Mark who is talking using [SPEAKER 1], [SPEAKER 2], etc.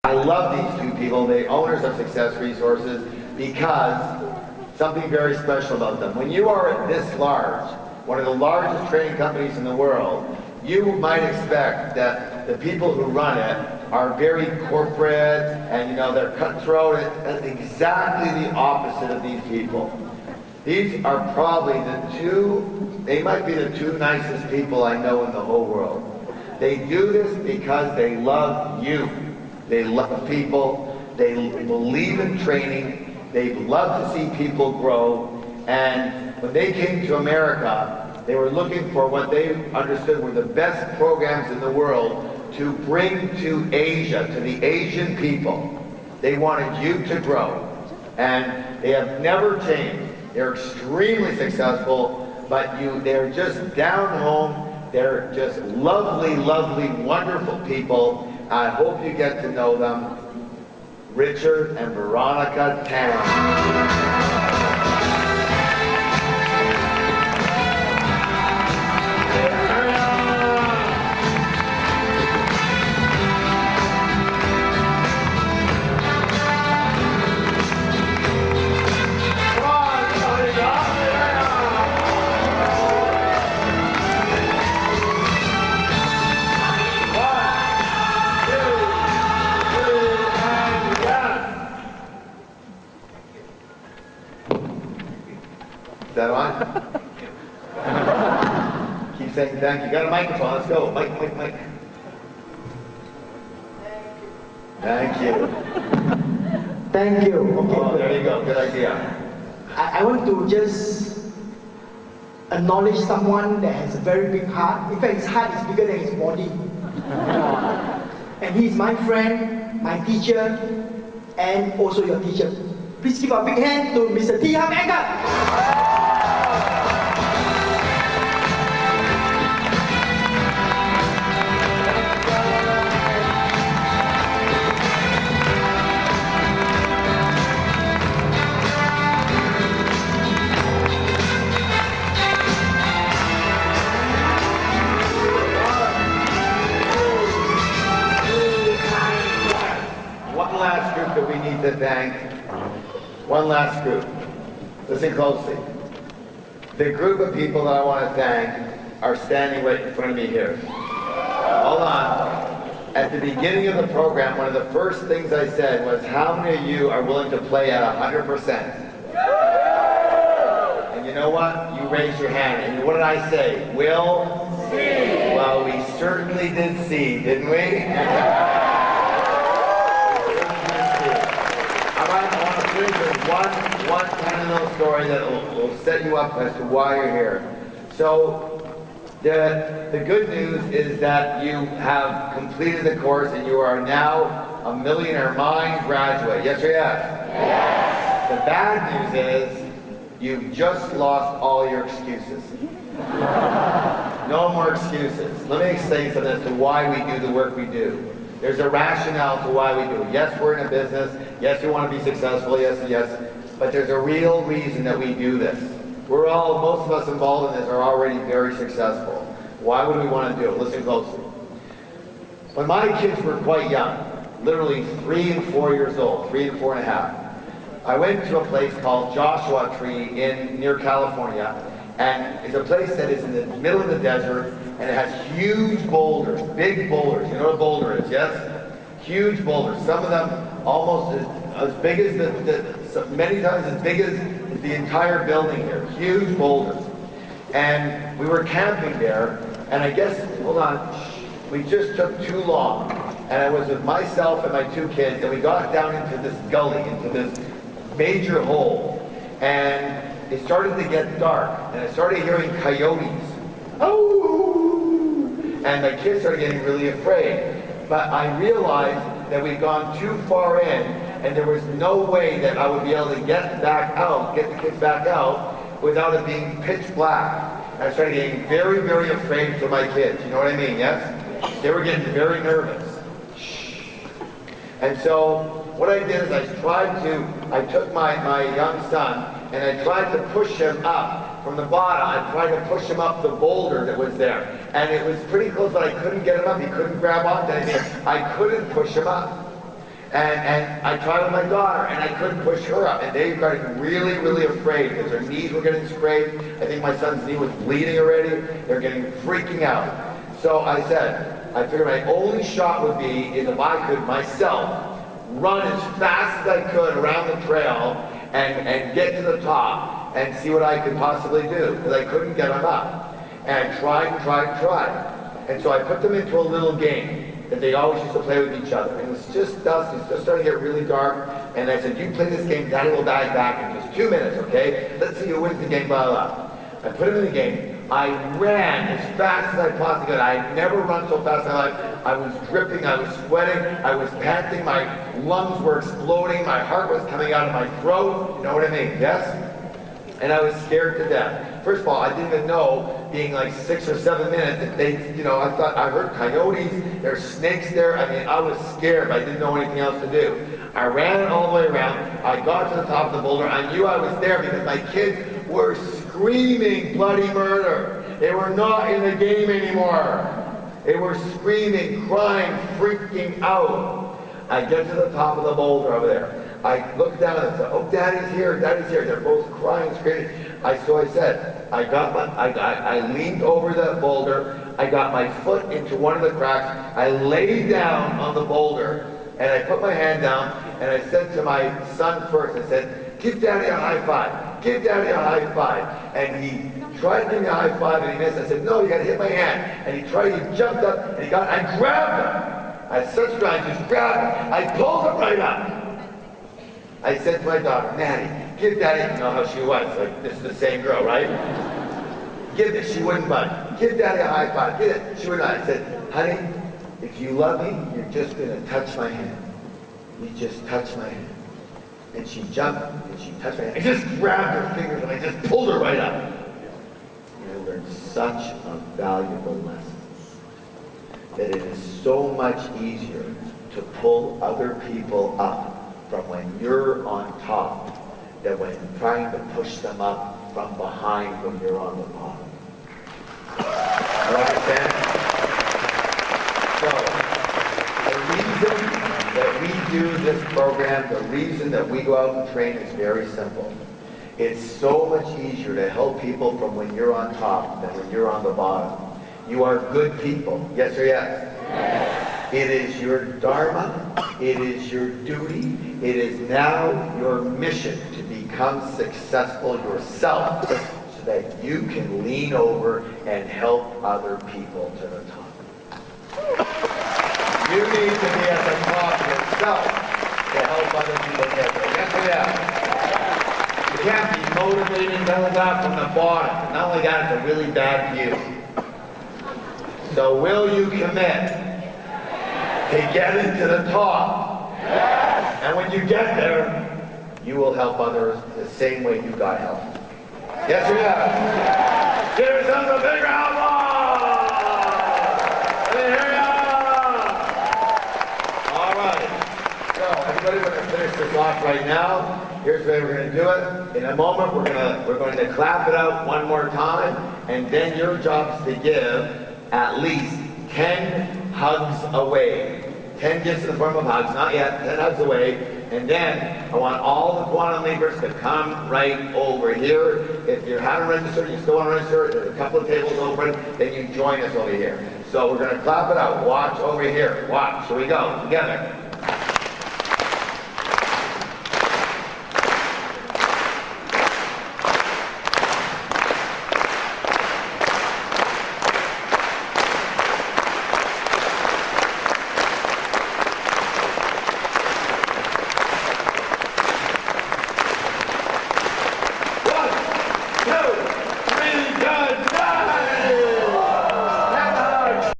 [SPEAKER 1] I love these two people, the owners of Success Resources, because something very special about them. When you are this large, one of the largest training companies in the world, you might expect that the people who run it are very corporate and they're cutthroat. That's exactly the opposite of these people. These are probably they might be the two nicest people I know in the whole world. They do this because they love you. They love people. They believe in training. They love to see people grow. And when they came to America, they were looking for what they understood were the best programs in the world to bring to Asia, to the Asian people. They wanted you to grow. And they have never changed. They're extremely successful, but they're just down home. They're just lovely, lovely, wonderful people. I hope you get to know them. Richard and Veronica Tan. Is that on? Keep saying thank you. Got a microphone. Let's go. Mike. Thank you.
[SPEAKER 2] Thank you. Okay.
[SPEAKER 1] Oh, there you go. Good idea.
[SPEAKER 2] I want to just acknowledge someone that has a very big heart. In fact, his heart is bigger than his body. And he's my friend, my teacher, and also your teacher. Please give a big hand to Mr. Harv Eker.
[SPEAKER 1] One last group that we need to thank. One last group. Listen closely. The group of people that I want to thank are standing right in front of me here. Hold on. At the beginning of the program, one of the first things I said was, how many of you are willing to play at 100%? And you know what? You raised your hand. And what did I say? We'll see. Well, we certainly did see, didn't we? One kind of little story that will set you up as to why you're here. So the good news is that you have completed the course and you are now a Millionaire Mind graduate. Yes or yes? Yes. The bad news is you've just lost all your excuses. No more excuses. Let me explain something as to why we do the work we do. There's a rationale to why we do it. Yes, we're in a business. Yes, we want to be successful. Yes. But there's a real reason that we do this. Most of us involved in this are already very successful. Why would we want to do it? Listen closely. When my kids were quite young, literally 3 and 4 years old, 3 and 4 and a half, I went to a place called Joshua Tree near California, and it's a place that is in the middle of the desert, and it has huge boulders, big boulders. You know what a boulder is, yes? Huge boulders. Some of them almost as big as many times as big as the entire building here. Huge boulders. And we were camping there, and I guess, hold on, we just took too long. And I was with myself and my 2 kids, and we got down into this gully, into this major hole. And it started to get dark, and I started hearing coyotes. Oh! And my kids started getting really afraid. But I realized that we'd gone too far in, and there was no way that I would be able to get the kids back out, without it being pitch black. And I started getting very, very afraid for my kids. You know what I mean, yes? They were getting very nervous. And so what I did is I took my young son, and I tried to push him up from the bottom. I tried to push him up the boulder that was there. And it was pretty close, but I couldn't get him up. He couldn't grab onto anything. I couldn't push him up. And I tried with my daughter, and I couldn't push her up. And they got really, really afraid because their knees were getting scraped. I think my son's knee was bleeding already. They're getting freaking out. So I said, I figured my only shot would be is if I could myself run as fast as I could around the trail and get to the top and see what I could possibly do, because I couldn't get them up. And I tried. And so I put them into a little game that they always used to play with each other. And it was just dusk, it was just starting to get really dark. And I said, you play this game, Daddy will die back in just 2 minutes, okay? Let's see who wins the game, blah, blah, blah. I put him in the game. I ran as fast as I possibly could. I had never run so fast in my life. I was dripping, I was sweating, I was panting, my lungs were exploding, my heart was coming out of my throat. You know what I mean, yes? And I was scared to death. First of all, I didn't even know, being like 6 or 7 minutes, that they, you know, I thought I heard coyotes, there's snakes there. I mean, I was scared, but I didn't know anything else to do. I ran all the way around. I got to the top of the boulder. I knew I was there because my kids were screaming bloody murder. They were not in the game anymore. They were screaming, crying, freaking out. I get to the top of the boulder over there. I looked down and said, oh, Daddy's here, Daddy's here. They're both crying, screaming. So I said, I leaned over the boulder. I got my foot into one of the cracks. I laid down on the boulder and I put my hand down and I said to my son first, I said, give Daddy a high five. Give Daddy a high five. And he tried to give me a high five and he missed. I said, no, you gotta hit my hand. And he jumped up and I grabbed him. I had such strength, I just grabbed him. I pulled him right up. I said to my daughter, Maddie, give Daddy, you know how she was, like this is the same girl, right? Give this, she wouldn't budge. Give Daddy a high five, give it. She would not. I said, honey, if you love me, you're just gonna touch my hand. You just touch my hand. And she jumped and she touched my hand. I just grabbed her fingers and I just pulled her right up. And I learned such a valuable lesson. That it is so much easier to pull other people up from when you're on top than when trying to push them up from behind when you're on the bottom. You understand? So, the reason that we do this program, the reason that we go out and train is very simple. It's so much easier to help people from when you're on top than when you're on the bottom. You are good people. Yes or yes? Yes. It is your dharma. It is your duty. It is now your mission to become successful yourself so that you can lean over and help other people to the top. You need to be at the top yourself to help other people get there. Yes or yes? You can't be motivating like that from the bottom. Not only that, it's a really bad view. So will you commit to getting to the top? Yes. And when you get there, you will help others the same way you got help. Yes or yes? Yes. Give yourselves a big round of applause! Let me hear ya! All right. So everybody, we're going to finish this off right now. Here's the way we're going to do it. In a moment, we're going to clap it out one more time, and then your job is to give at least 10 hugs away. 10 gifts in the form of hugs, not yet, 10 hugs away. And then I want all the quantum leapers to come right over here. If you haven't registered, you still want to register, there's a couple of tables open, then you join us over here. So we're going to clap it out. Watch over here. Watch. Here we go. Together. Two.